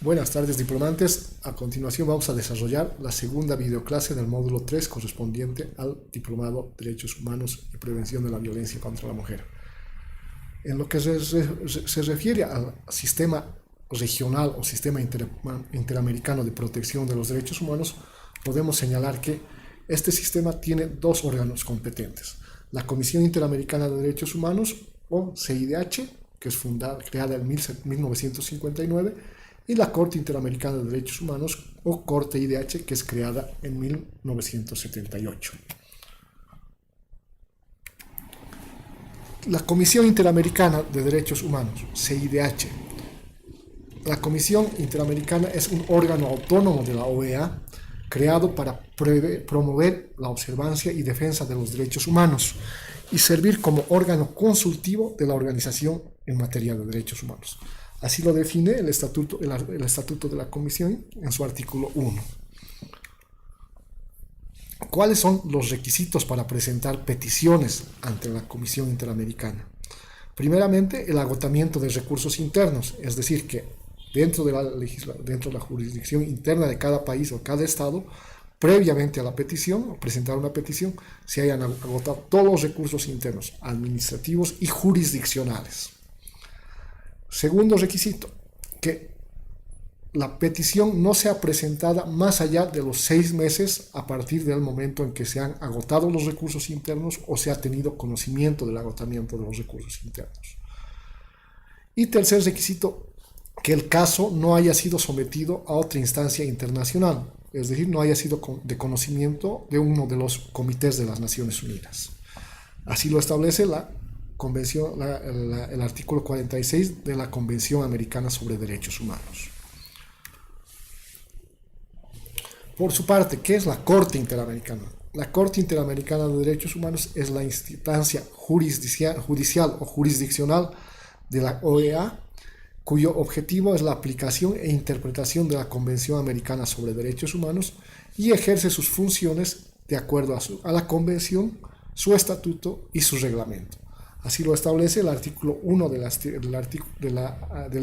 Buenas tardes, diplomantes. A continuación vamos a desarrollar la segunda videoclase del módulo 3 correspondiente al Diplomado Derechos Humanos y Prevención de la Violencia contra la Mujer. En lo que se refiere al sistema regional o sistema interamericano de protección de los derechos humanos, podemos señalar que este sistema tiene dos órganos competentes: la Comisión Interamericana de Derechos Humanos, o CIDH, que es creada en 1959, y la Corte Interamericana de Derechos Humanos, o Corte IDH, que es creada en 1978. La Comisión Interamericana de Derechos Humanos, CIDH. La Comisión Interamericana es un órgano autónomo de la OEA creado para promover la observancia y defensa de los derechos humanos y servir como órgano consultivo de la organización en materia de derechos humanos. Así lo define el estatuto de la Comisión en su artículo 1. ¿Cuáles son los requisitos para presentar peticiones ante la Comisión Interamericana? Primeramente, el agotamiento de recursos internos, es decir, que dentro de la jurisdicción interna de cada país o cada estado, previamente a la petición, o presentar una petición, se hayan agotado todos los recursos internos, administrativos y jurisdiccionales. Segundo requisito, que la petición no sea presentada más allá de los 6 meses a partir del momento en que se han agotado los recursos internos o se ha tenido conocimiento del agotamiento de los recursos internos. Y tercer requisito, que el caso no haya sido sometido a otra instancia internacional, es decir, no haya sido de conocimiento de uno de los comités de las Naciones Unidas. Así lo establece el artículo 46 de la Convención Americana sobre Derechos Humanos. Por su parte, ¿qué es la Corte Interamericana? La Corte Interamericana de Derechos Humanos es la instancia judicial o jurisdiccional de la OEA, cuyo objetivo es la aplicación e interpretación de la Convención Americana sobre Derechos Humanos y ejerce sus funciones de acuerdo a la Convención, su estatuto y su reglamento. Así lo establece el artículo 1 del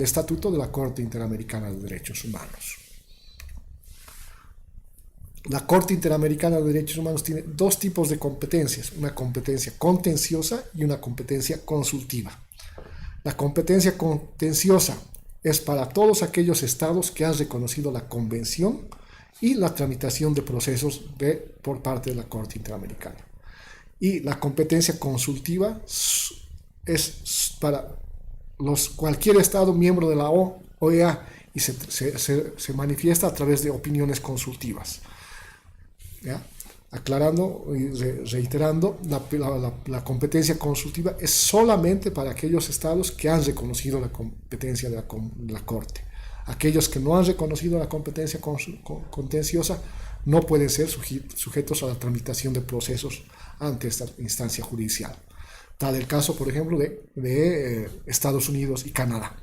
Estatuto de la Corte Interamericana de Derechos Humanos. La Corte Interamericana de Derechos Humanos tiene dos tipos de competencias: una competencia contenciosa y una competencia consultiva. La competencia contenciosa es para todos aquellos estados que han reconocido la Convención y la tramitación de procesos por parte de la Corte Interamericana. Y la competencia consultiva es para cualquier estado miembro de la OEA y se manifiesta a través de opiniones consultivas. ¿Ya? Aclarando y reiterando, la competencia consultiva es solamente para aquellos estados que han reconocido la competencia de la Corte. Aquellos que no han reconocido la competencia contenciosa no pueden ser sujetos a la tramitación de procesos ante esta instancia judicial. Tal el caso, por ejemplo, de Estados Unidos y Canadá.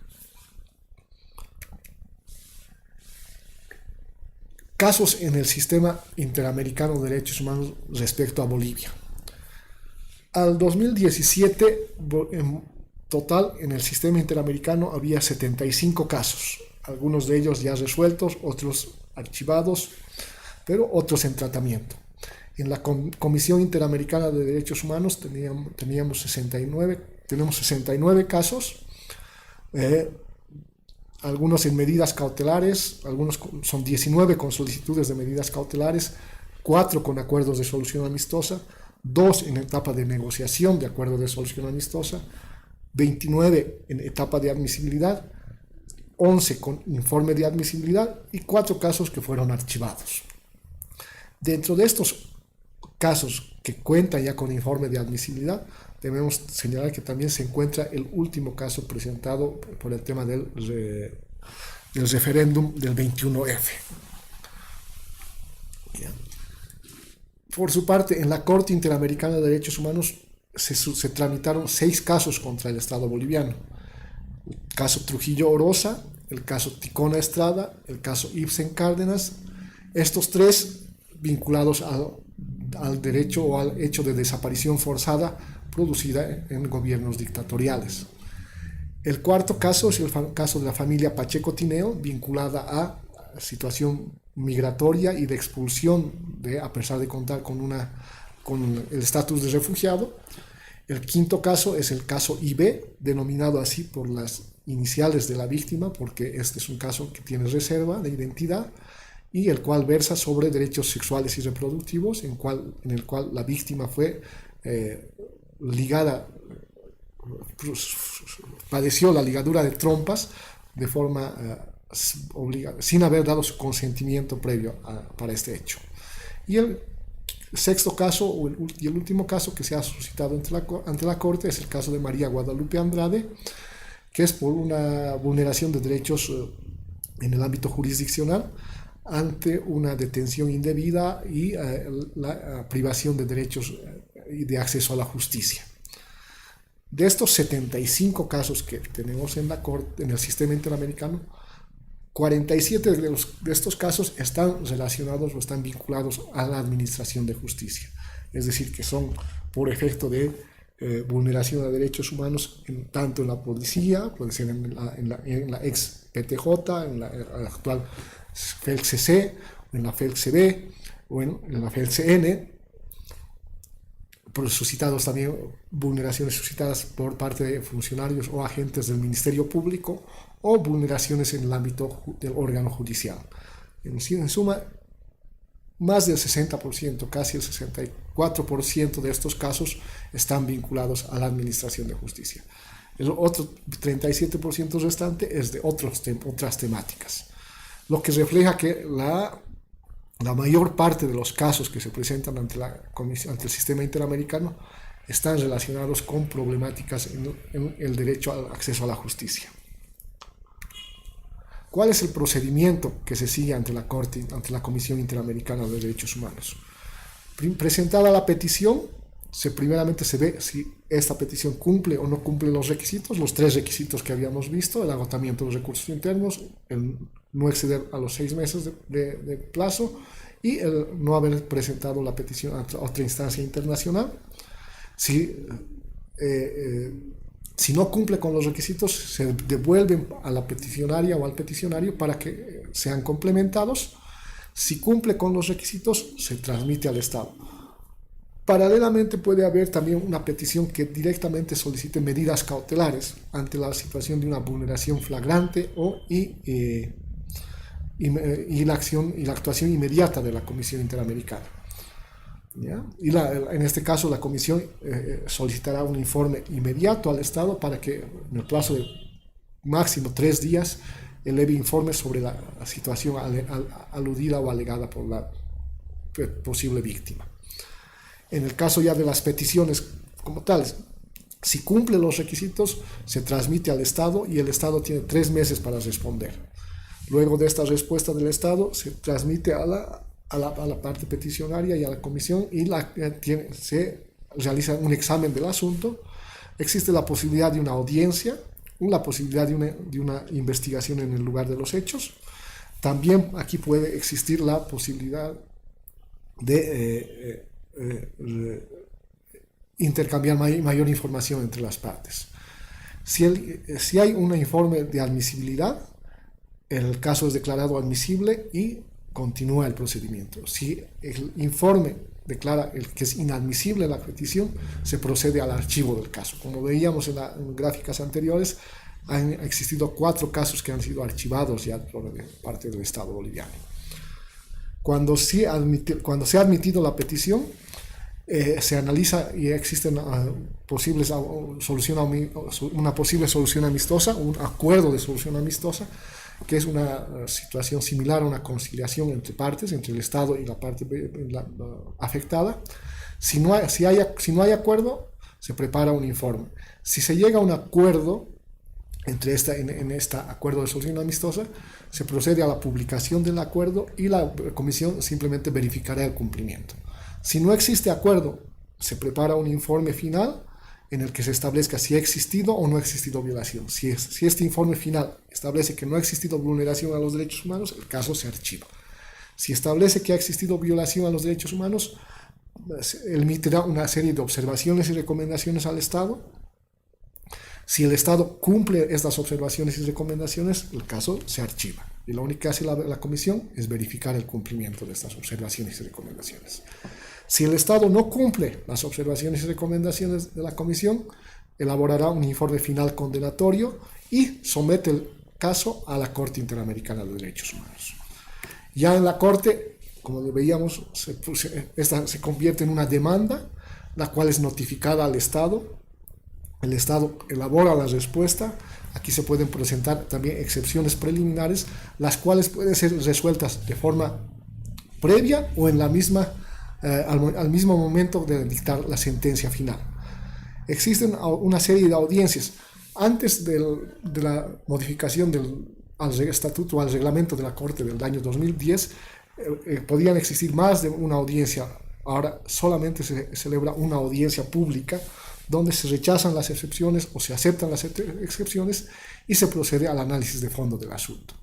Casos en el sistema interamericano de derechos humanos respecto a Bolivia. Al 2017, en total, en el sistema interamericano había 75 casos, algunos de ellos ya resueltos, otros archivados, pero otros en tratamiento. En la Comisión Interamericana de Derechos Humanos tenemos 69 casos, algunos en medidas cautelares, algunos son 19 con solicitudes de medidas cautelares, 4 con acuerdos de solución amistosa, 2 en etapa de negociación de acuerdo de solución amistosa, 29 en etapa de admisibilidad, 11 con informe de admisibilidad y 4 casos que fueron archivados. Dentro de estos casos que cuentan ya con informe de admisibilidad, debemos señalar que también se encuentra el último caso presentado por el tema del referéndum del 21F. Bien. Por su parte, en la Corte Interamericana de Derechos Humanos se tramitaron 6 casos contra el Estado boliviano: el caso Trujillo Oroza, el caso Ticona Estrada, el caso Ibsen Cárdenas, estos 3 vinculados al derecho o al hecho de desaparición forzada producida en gobiernos dictatoriales. El cuarto caso es el caso de la familia Pacheco Tineo, vinculada a situación migratoria y de expulsión, a pesar de contar con el estatus de refugiado. El quinto caso es el caso IB, denominado así por las iniciales de la víctima, porque este es un caso que tiene reserva de identidad y el cual versa sobre derechos sexuales y reproductivos, en el cual la víctima fue ligada, padeció la ligadura de trompas de forma obligada, sin haber dado su consentimiento previo para este hecho. Y el sexto caso y el último caso que se ha suscitado ante la Corte es el caso de María Guadalupe Andrade, que es por una vulneración de derechos en el ámbito jurisdiccional ante una detención indebida y la privación de derechos y de acceso a la justicia. De estos 75 casos que tenemos en la Corte, en el sistema interamericano, 47 de estos casos están relacionados o están vinculados a la administración de justicia. Es decir, que son por efecto de vulneración de derechos humanos tanto en la policía, puede ser en la ex PTJ, en la actual FELCC, en la FELCB o en la FELCN, suscitados también vulneraciones suscitadas por parte de funcionarios o agentes del Ministerio Público o vulneraciones en el ámbito del órgano judicial. En suma, más del 60%, casi el 64% de estos casos están vinculados a la administración de justicia. El otro 37% restante es de otras temáticas, lo que refleja que la mayor parte de los casos que se presentan ante el sistema interamericano están relacionados con problemáticas en el derecho al acceso a la justicia. ¿Cuál es el procedimiento que se sigue ante la Corte, ante la Comisión Interamericana de Derechos Humanos? Presentada la petición, primeramente se ve si esta petición cumple o no cumple los requisitos, los 3 requisitos que habíamos visto: el agotamiento de los recursos internos, el no exceder a los 6 meses de plazo y el no haber presentado la petición a otra instancia internacional. Si no cumple con los requisitos, se devuelven a la peticionaria o al peticionario para que sean complementados. Si cumple con los requisitos, se transmite al Estado. Paralelamente puede haber también una petición que directamente solicite medidas cautelares ante la situación de una vulneración flagrante y la actuación inmediata de la Comisión Interamericana. ¿Ya? Y en este caso la Comisión solicitará un informe inmediato al Estado para que en el plazo de máximo 3 días eleve informes sobre la situación aludida o alegada por la posible víctima. En el caso ya de las peticiones como tales, si cumple los requisitos, se transmite al Estado y el Estado tiene 3 meses para responder. Luego de esta respuesta del Estado, se transmite a la parte peticionaria y a la comisión y se realiza un examen del asunto. Existe la posibilidad de una audiencia, la posibilidad de una investigación en el lugar de los hechos. También aquí puede existir la posibilidad de intercambiar mayor información entre las partes. Si hay un informe de admisibilidad, el caso es declarado admisible y continúa el procedimiento. Si el informe declara que es inadmisible la petición, se procede al archivo del caso. Como veíamos en gráficas anteriores, han existido 4 casos que han sido archivados ya por parte del Estado boliviano. Cuando se ha admitido la petición, se analiza y existe una posible solución amistosa, un acuerdo de solución amistosa, que es una situación similar a una conciliación entre partes, entre el Estado y la parte afectada. Si no hay acuerdo, se prepara un informe. Si se llega a un acuerdo en este acuerdo de solución amistosa, se procede a la publicación del acuerdo y la comisión simplemente verificará el cumplimiento. Si no existe acuerdo, se prepara un informe final en el que se establezca si ha existido o no ha existido violación. Si este informe final establece que no ha existido vulneración a los derechos humanos, el caso se archiva. Si establece que ha existido violación a los derechos humanos, emitirá una serie de observaciones y recomendaciones al Estado. Si el Estado cumple estas observaciones y recomendaciones, el caso se archiva. Y lo único que hace la comisión es verificar el cumplimiento de estas observaciones y recomendaciones. Si el Estado no cumple las observaciones y recomendaciones de la comisión, elaborará un informe final condenatorio y somete el caso a la Corte Interamericana de Derechos Humanos. Ya en la Corte, como veíamos, esta se convierte en una demanda, la cual es notificada al Estado. El Estado elabora la respuesta. Aquí se pueden presentar también excepciones preliminares, las cuales pueden ser resueltas de forma previa o en la misma, al mismo momento de dictar la sentencia final. Existen una serie de audiencias. Antes de la modificación al estatuto o al reglamento de la Corte del año 2010, podían existir más de una audiencia. Ahora solamente se celebra una audiencia pública donde se rechazan las excepciones o se aceptan las excepciones y se procede al análisis de fondo del asunto.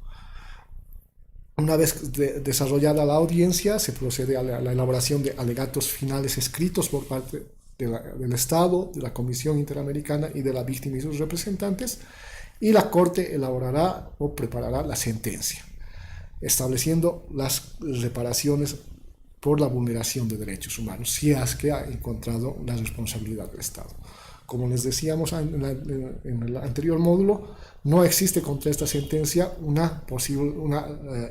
Una vez desarrollada la audiencia, se procede a la elaboración de alegatos finales escritos por parte del Estado, de la Comisión Interamericana y de la víctima y sus representantes, y la Corte elaborará o preparará la sentencia, estableciendo las reparaciones por la vulneración de derechos humanos, si es que ha encontrado la responsabilidad del Estado. Como les decíamos en el anterior módulo, no existe contra esta sentencia una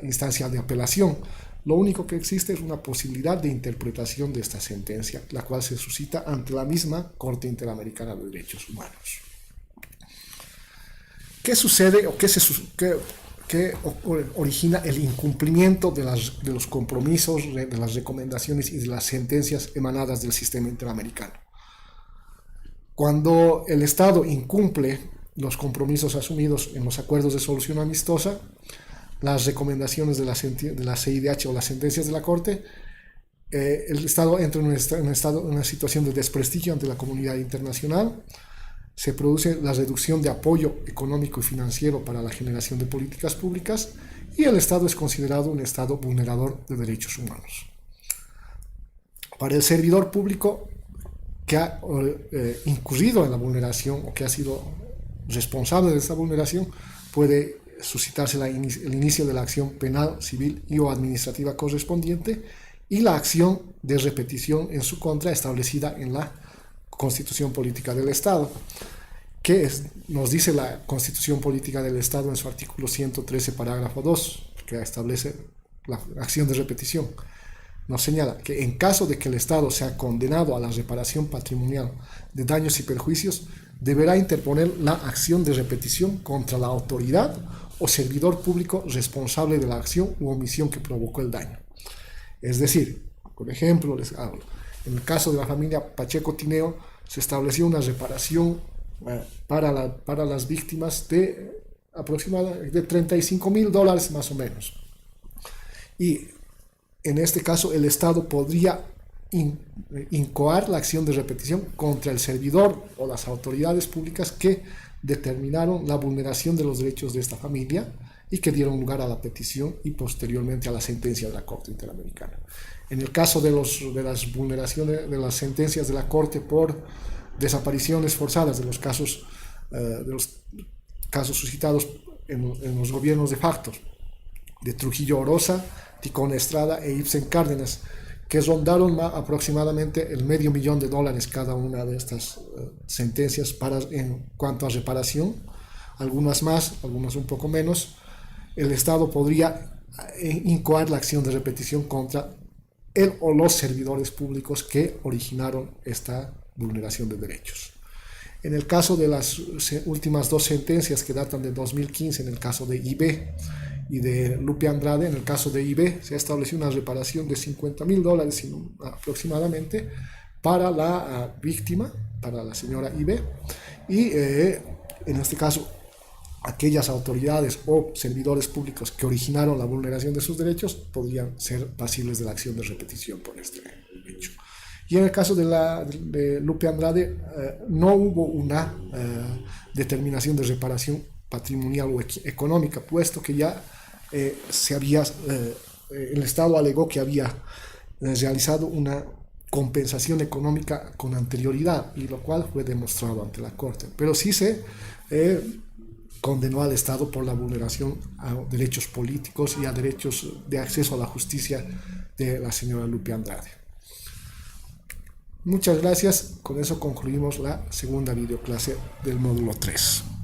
instancia de apelación. Lo único que existe es una posibilidad de interpretación de esta sentencia, la cual se suscita ante la misma Corte Interamericana de Derechos Humanos. ¿Qué sucede o qué origina el incumplimiento de los compromisos, de las recomendaciones y de las sentencias emanadas del sistema interamericano? Cuando el Estado incumple los compromisos asumidos en los acuerdos de solución amistosa, las recomendaciones de la CIDH o las sentencias de la Corte, el Estado entra en una situación de desprestigio ante la comunidad internacional. Se produce la reducción de apoyo económico y financiero para la generación de políticas públicas y el Estado es considerado un Estado vulnerador de derechos humanos. Para el servidor público que ha incurrido en la vulneración o que ha sido responsable de esta vulneración, puede suscitarse el inicio de la acción penal, civil y o administrativa correspondiente y la acción de repetición en su contra establecida en la Constitución Política del Estado, que nos dice la Constitución Política del Estado en su artículo 113, parágrafo 2, que establece la acción de repetición. Nos señala que en caso de que el Estado sea condenado a la reparación patrimonial de daños y perjuicios, deberá interponer la acción de repetición contra la autoridad o servidor público responsable de la acción u omisión que provocó el daño. Es decir, por ejemplo, les hablo, en el caso de la familia Pacheco Tineo, se estableció una reparación para las víctimas de aproximadamente $35,000 más o menos. Y en este caso el Estado podría incoar la acción de repetición contra el servidor o las autoridades públicas que determinaron la vulneración de los derechos de esta familia y que dieron lugar a la petición y posteriormente a la sentencia de la Corte Interamericana. En el caso de las vulneraciones de las sentencias de la Corte por desapariciones forzadas, de los casos suscitados en los gobiernos de facto de Trujillo Orosa, Ticón Estrada e Ibsen Cárdenas, que rondaron aproximadamente el $500,000 cada una de estas sentencias en cuanto a reparación, algunas más, algunas un poco menos. El Estado podría incoar la acción de repetición contra él o los servidores públicos que originaron esta vulneración de derechos. En el caso de las últimas dos sentencias que datan de 2015, en el caso de IB y de Lupe Andrade, en el caso de IB se estableció una reparación de $50,000 aproximadamente para la víctima, para la señora IB, y en este caso aquellas autoridades o servidores públicos que originaron la vulneración de sus derechos podrían ser pasibles de la acción de repetición por este hecho. Y en el caso de Lupe Andrade no hubo una determinación de reparación patrimonial o económica, puesto que ya el Estado alegó que había realizado una compensación económica con anterioridad, y lo cual fue demostrado ante la Corte. Pero sí se condenó al Estado por la vulneración a derechos políticos y a derechos de acceso a la justicia de la señora Lupe Andrade. Muchas gracias. Con eso concluimos la segunda videoclase del módulo 3.